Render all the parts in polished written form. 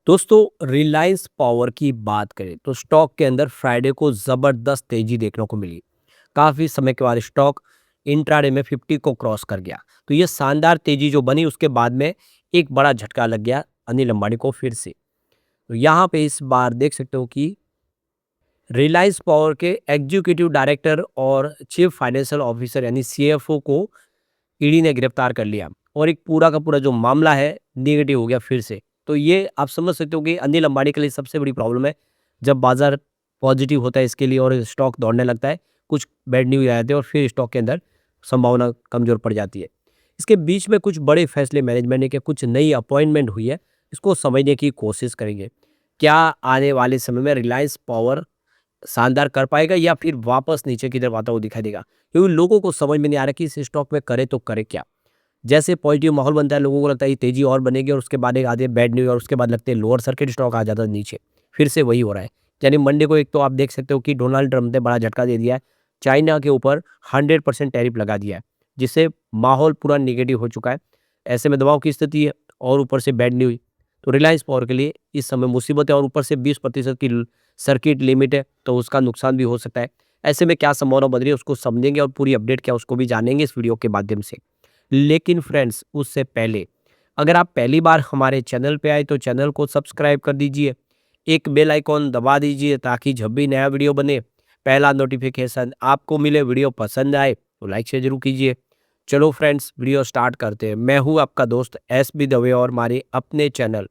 दोस्तों रिलायंस पावर की बात करें तो स्टॉक के अंदर फ्राइडे को ज़बरदस्त तेजी देखने को मिली। काफ़ी समय के बाद स्टॉक इंट्राडे में 50 को क्रॉस कर गया। तो ये शानदार तेजी जो बनी उसके बाद में एक बड़ा झटका लग गया अनिल अंबानी को फिर से। तो यहाँ पे इस बार देख सकते हो कि रिलायंस पावर के एग्जीक्यूटिव डायरेक्टर और चीफ फाइनेंशियल ऑफिसर यानी सीएफओ को ईडी ने गिरफ्तार कर लिया और एक पूरा का पूरा जो मामला है नेगेटिव हो गया फिर से। तो ये आप समझ सकते हो कि अनिल अंबानी के लिए सबसे बड़ी प्रॉब्लम है जब बाजार पॉजिटिव होता है इसके लिए और स्टॉक दौड़ने लगता है, कुछ बैड न्यूज आ जाते हैं और फिर स्टॉक के अंदर संभावना कमजोर पड़ जाती है। इसके बीच में कुछ बड़े फैसले मैनेजमेंट ने किया, कुछ नई अपॉइंटमेंट हुई है, इसको समझने की कोशिश करेंगे। क्या आने वाले समय में रिलायंस पावर शानदार कर पाएगा या फिर वापस नीचे की तरफ आता हुआ दिखाई देगा, क्योंकि लोगों को समझ में नहीं आ रहा कि इस स्टॉक में करे तो करे क्या। जैसे पॉजिटिव माहौल बनता है लोगों को लगता है ये तेजी और बनेगी और उसके बाद एक आधी बैड न्यूज और उसके बाद लगते हैं लोअर सर्किट स्टॉक आ जाता है नीचे। फिर से वही हो रहा है। यानी मंडे को एक तो आप देख सकते हो कि डोनाल्ड ट्रम्प ने बड़ा झटका दे दिया है, चाइना के ऊपर 100% टैरिफ लगा दिया है, जिससे माहौल पूरा निगेटिव हो चुका है। ऐसे में दबाव की स्थिति है और ऊपर से बैड न्यूज। तो रिलायंस पावर के लिए इस समय मुसीबत है और ऊपर से 20% की सर्किट लिमिट है, तो उसका नुकसान भी हो सकता है। ऐसे में क्या संभावना बन रही है उसको समझेंगे और पूरी अपडेट क्या उसको भी जानेंगे इस वीडियो के माध्यम से। लेकिन फ्रेंड्स उससे पहले अगर आप पहली बार हमारे चैनल पे आए तो चैनल को सब्सक्राइब कर दीजिए, एक बेल आइकॉन दबा दीजिए ताकि जब भी नया वीडियो बने पहला नोटिफिकेशन आपको मिले। वीडियो पसंद आए तो लाइक शेयर जरूर कीजिए। चलो फ्रेंड्स वीडियो स्टार्ट करते हैं। मैं हूँ आपका दोस्त एस बी दवे और हमारे अपने चैनल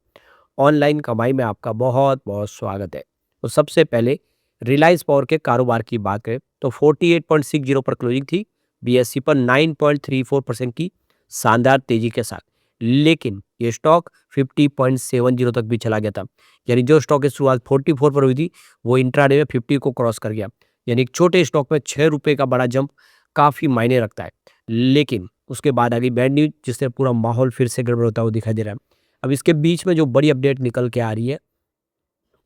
ऑनलाइन कमाई में आपका बहुत बहुत स्वागत है। तो सबसे पहले रिलायंस पावर के कारोबार की बात करें तो 48.60 पर क्लोजिंग थी, बीएससी पर 9.34% की शानदार तेजी के साथ। लेकिन ये स्टॉक 50.70 तक भी चला गया था। यानी जो स्टॉक की शुरुआत 44 पर हुई थी वो इंट्राडे में 50 को क्रॉस कर गया। यानी एक छोटे स्टॉक में 6 रुपए का बड़ा जंप काफी मायने रखता है। लेकिन उसके बाद आ गई बैड न्यूज जिससे पूरा माहौल फिर से गड़बड़ होता हुआ दिखाई दे रहा है। अब इसके बीच में जो बड़ी अपडेट निकल के आ रही है,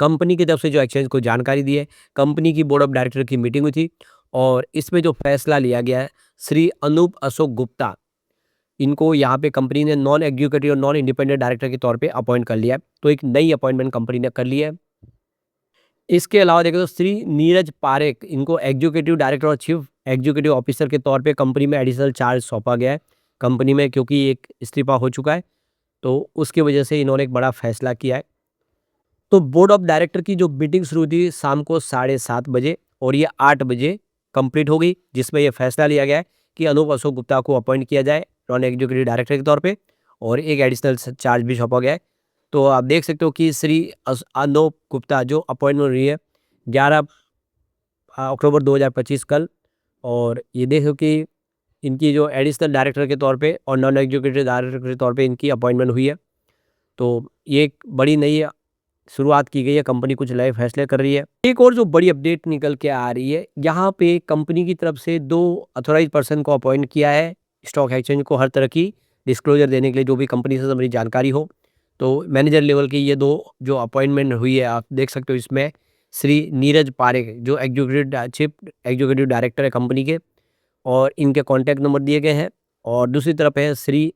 कंपनी की तरफ से जो एक्सचेंज को जानकारी दी है, कंपनी की बोर्ड ऑफ डायरेक्टर की मीटिंग हुई थी और इसमें जो फैसला लिया गया है, श्री अनूप अशोक गुप्ता इनको यहाँ पे कंपनी ने नॉन एग्जीक्यूटिव और नॉन इंडिपेंडेंट डायरेक्टर के तौर पे अपॉइंट कर लिया है। तो एक नई अपॉइंटमेंट कंपनी ने कर ली है। इसके अलावा देखें तो श्री नीरज पारेख इनको एग्जीक्यूटिव डायरेक्टर और चीफ एग्जीक्यूटिव ऑफिसर के तौर पे कंपनी में एडिशनल चार्ज सौंपा गया है। कंपनी में क्योंकि एक इस्तीफा हो चुका है तो उसकी वजह से इन्होंने एक बड़ा फैसला किया है। तो बोर्ड ऑफ डायरेक्टर की जो मीटिंग शुरू थी शाम को 7:30 बजे और ये 8 बजे कंप्लीट हो गई, जिसमें ये फैसला लिया गया है कि अनूप अशोक गुप्ता को अपॉइंट किया जाए नॉन एग्जीक्यूटिव डायरेक्टर के तौर पे और एक एडिशनल चार्ज भी सौंपा गया है। तो आप देख सकते हो कि श्री अनूप गुप्ता जो अपॉइंटमेंट हुई है 11 अक्टूबर 2025 कल, और ये देखो कि इनकी जो एडिशनल डायरेक्टर के तौर पे और नॉन एग्जीक्यूटिव डायरेक्टर के तौर पे इनकी अपॉइंटमेंट हुई है। तो ये एक बड़ी नई शुरुआत की गई है, कंपनी कुछ नए फैसले कर रही है। एक और जो बड़ी अपडेट निकल के आ रही है, यहाँ पे कंपनी की तरफ से 2 अथॉराइज्ड पर्सन को अपॉइंट किया है स्टॉक एक्सचेंज को हर तरह की डिस्क्लोजर देने के लिए, जो भी कंपनी से संबंधित जानकारी हो। तो मैनेजर लेवल की ये 2 जो अपॉइंटमेंट हुई है आप देख सकते हो। इसमें श्री नीरज पारेख जो एग्जीक्यूटिव चीफ एग्जीक्यूटिव डायरेक्टर है कंपनी के, और इनके कॉन्टैक्ट नंबर दिए गए हैं। और दूसरी तरफ है श्री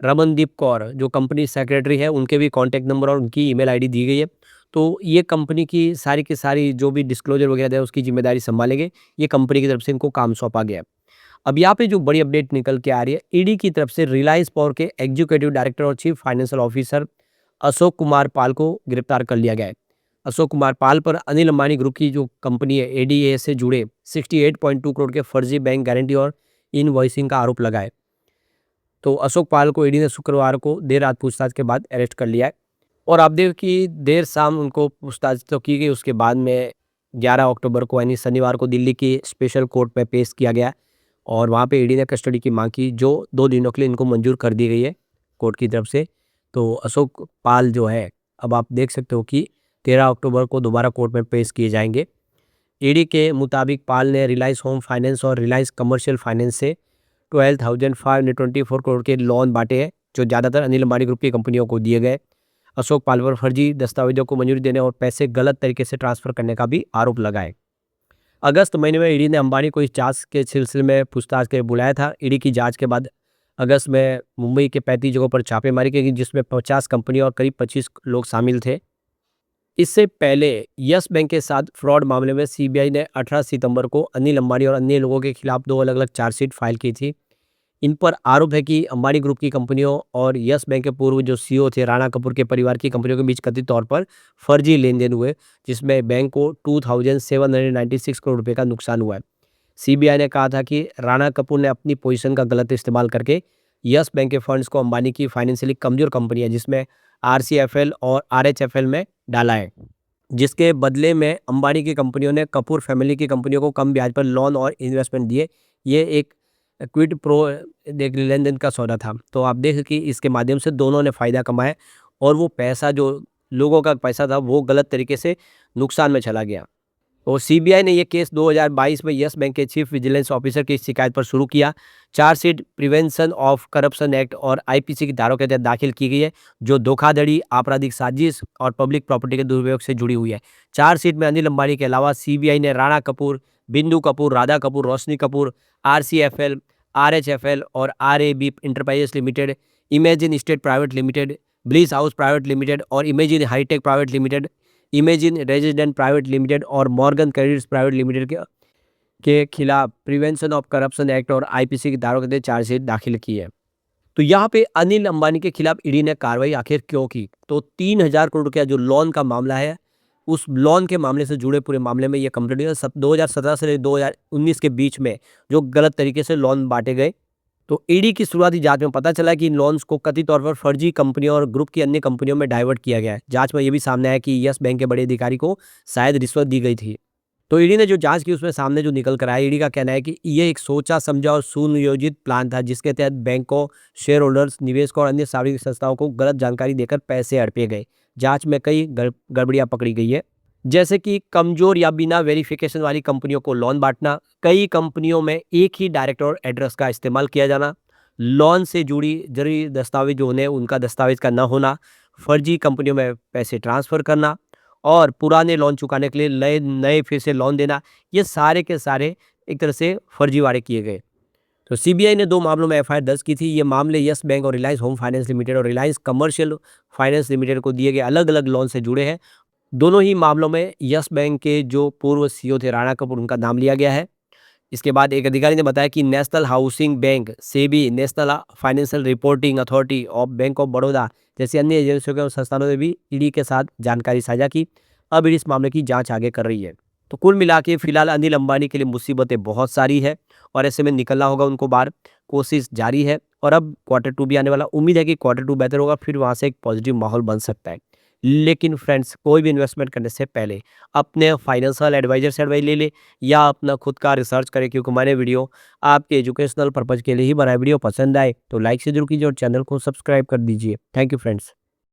रमनदीप कौर जो कंपनी सेक्रेटरी है, उनके भी कॉन्टैक्ट नंबर और उनकी ईमेल आईडी दी गई है। तो ये कंपनी की सारी जो भी डिस्क्लोजर वगैरह है उसकी जिम्मेदारी संभालेंगे। ये कंपनी की तरफ से इनको काम सौंपा गया है। अब यहाँ पे जो बड़ी अपडेट निकल के आ रही है, ईडी की तरफ से रिलायंस पावर के एग्जीक्यूटिव डायरेक्टर और chief financial officer Ashok Kumar Pal को गिरफ्तार कर लिया गया है। अशोक कुमार पाल पर अनिल अंबानी ग्रुप की जो कंपनी है एडीए से जुड़े 68.2 करोड़ के फर्जी बैंक गारंटी और इनवॉइसिंग का आरोप लगा है। तो अशोक पाल को ईडी ने शुक्रवार को देर रात पूछताछ के बाद अरेस्ट कर लिया है और आप देखो कि देर शाम उनको पूछताछ तो की गई। उसके बाद में 11 अक्टूबर को यानी शनिवार को दिल्ली की स्पेशल कोर्ट में पेश किया गया और वहाँ पे ईडी ने कस्टडी की मांग की, जो 2 दिनों के लिए इनको मंजूर कर दी गई है कोर्ट की तरफ से। तो अशोक पाल जो है, अब आप देख सकते हो कि 13 अक्टूबर को दोबारा कोर्ट में पेश किए जाएंगे। ईडी के मुताबिक पाल ने रिलायंस होम फाइनेंस और रिलायंस कमर्शियल फाइनेंस से 12,524 करोड़ के लोन बांटे हैं, जो ज़्यादातर अनिल अंबानी ग्रुप की कंपनियों को दिए गए। अशोक पाल पर फर्जी दस्तावेजों को मंजूरी देने और पैसे गलत तरीके से ट्रांसफर करने का भी आरोप लगा है। अगस्त महीने में ईडी ने अंबानी को इस जांच के सिलसिले में पूछताछ के लिए बुलाया था। ईडी की जांच के बाद अगस्त में मुंबई के 35 जगहों पर छापेमारी की गई, जिसमें 50 कंपनियां और करीब 25 लोग शामिल थे। इससे पहले यस बैंक के साथ फ्रॉड मामले में सीबीआई ने 18 सितंबर को अनिल अंबानी और अन्य लोगों के खिलाफ 2 अलग-अलग चार्जशीट फाइल की थी। इन पर आरोप है कि अंबानी ग्रुप की कंपनियों और यस बैंक के पूर्व जो सीईओ थे राणा कपूर के परिवार की कंपनियों के बीच कथित तौर पर फर्जी लेन-देन हुए, जिसमें बैंक को 2796 करोड़ रुपए का नुकसान हुआ है। सीबीआई ने कहा था कि राणा कपूर ने अपनी पोजीशन का गलत इस्तेमाल करके यस बैंक के फंड्स को अंबानी की फाइनेंशियली कमजोर कंपनियां जिसमें आरसीएफएल और आरएचएफएल में डाला है, जिसके बदले में अंबानी की कंपनियों ने कपूर फैमिली की कंपनियों को कम ब्याज पर लोन और इन्वेस्टमेंट दिए। ये एक क्विड प्रो लेन देन का सौदा था। तो आप देखें कि इसके माध्यम से दोनों ने फायदा कमाया और वो पैसा जो लोगों का पैसा था वो गलत तरीके से नुकसान में चला गया। और सीबीआई ने ये केस 2022 में यस बैंक के चीफ विजिलेंस ऑफिसर की शिकायत पर शुरू किया। Chargesheet prevention of corruption act और आईपीसी की धाराओं के तहत दाखिल की गई है, जो धोखाधड़ी, आपराधिक साजिश और पब्लिक प्रॉपर्टी के दुरुपयोग से जुड़ी हुई है। चार्जशीट में अनिल अंबानी के अलावा सीबीआई ने राणा कपूर, बिंदु कपूर, राधा कपूर, रोशनी कपूर, आरसीएफएल, आरएचएफएल और RAB enterprises limited, imagine estate private limited, Bliss House private limited और Imagine Hitech private limited, Imagine Resident private limited और मॉर्गन क्रेडिट्स प्राइवेट लिमिटेड के खिलाफ प्रिवेंशन ऑफ करप्शन एक्ट और आईपीसी की धाराओं के तहत चार्जशीट दाखिल की है। तो यहाँ पे अनिल अंबानी के खिलाफ ईडी ने कार्रवाई आखिर क्यों की? तो 3000 करोड़ का जो लोन का मामला है, उस लोन के मामले से जुड़े पूरे मामले में ये कंप्लेंट 2017 से 2019 के बीच में जो गलत तरीके से लोन बांटे गए। तो ईडी की शुरुआती जांच में पता चला कि इन लोन्स को कथित तौर पर फर्जी कंपनियों और ग्रुप की अन्य कंपनियों में डाइवर्ट किया गया है। जांच में यह भी सामने आया कि यस बैंक के बड़े अधिकारी को शायद रिश्वत दी गई थी। तो ईडी ने जो जांच की उसमें सामने जो निकल कर आया, ईडी का कहना है कि ये एक सोचा समझा और सुनियोजित प्लान था, जिसके तहत बैंकों, शेयर होल्डर्स, निवेशकों और अन्य सार्वजनिक संस्थाओं को गलत जानकारी देकर पैसे हड़पे गए। जांच में कई गड़बड़ियां पकड़ी गई है, जैसे कि कमजोर या बिना वेरिफिकेशन वाली कंपनियों को लोन बांटना, कई कंपनियों में एक ही डायरेक्टर और एड्रेस का इस्तेमाल किया जाना, लोन से जुड़ी जरूरी दस्तावेज जो होने उनका दस्तावेज का न होना, फर्जी कंपनियों में पैसे ट्रांसफर करना और पुराने लोन चुकाने के लिए नए नए फिर से लोन देना, ये सारे के सारे एक तरह से फर्जीवाड़े किए गए। तो सीबीआई ने 2 मामलों में एफआईआर दर्ज की थी। ये मामले यस बैंक और रिलायंस होम फाइनेंस लिमिटेड और रिलायंस कमर्शियल फाइनेंस लिमिटेड को दिए गए अलग-अलग लोन से जुड़े हैं। दोनों ही मामलों में यस बैंक के जो पूर्व सीईओ थे राणा कपूर, उनका नाम लिया गया है। इसके बाद एक अधिकारी ने बताया कि national housing bank, SEBI, national financial reporting authority of bank of Baroda जैसी अन्य एजेंसियों के और संस्थानों ने भी ईडी के साथ जानकारी साझा की। अब ईडी इस मामले की जांच आगे कर रही है। तो कुल मिला के फिलहाल अनिल अंबानी के लिए मुसीबतें बहुत सारी है और ऐसे में निकलना होगा उनको बाहर। कोशिश जारी है और अब Q2 भी आने वाला। उम्मीद है कि Q2 बेहतर होगा, फिर वहाँ से एक पॉजिटिव माहौल बन सकता है। लेकिन फ्रेंड्स, कोई भी इन्वेस्टमेंट करने से पहले अपने फाइनेंशियल एडवाइजर से एडवाइस ले ले या अपना खुद का रिसर्च करें, क्योंकि मैंने वीडियो आपके एजुकेशनल पर्पज के लिए ही बनाया। वीडियो पसंद आए तो लाइक से जरूर कीजिए और चैनल को सब्सक्राइब कर दीजिए। Thank you friends.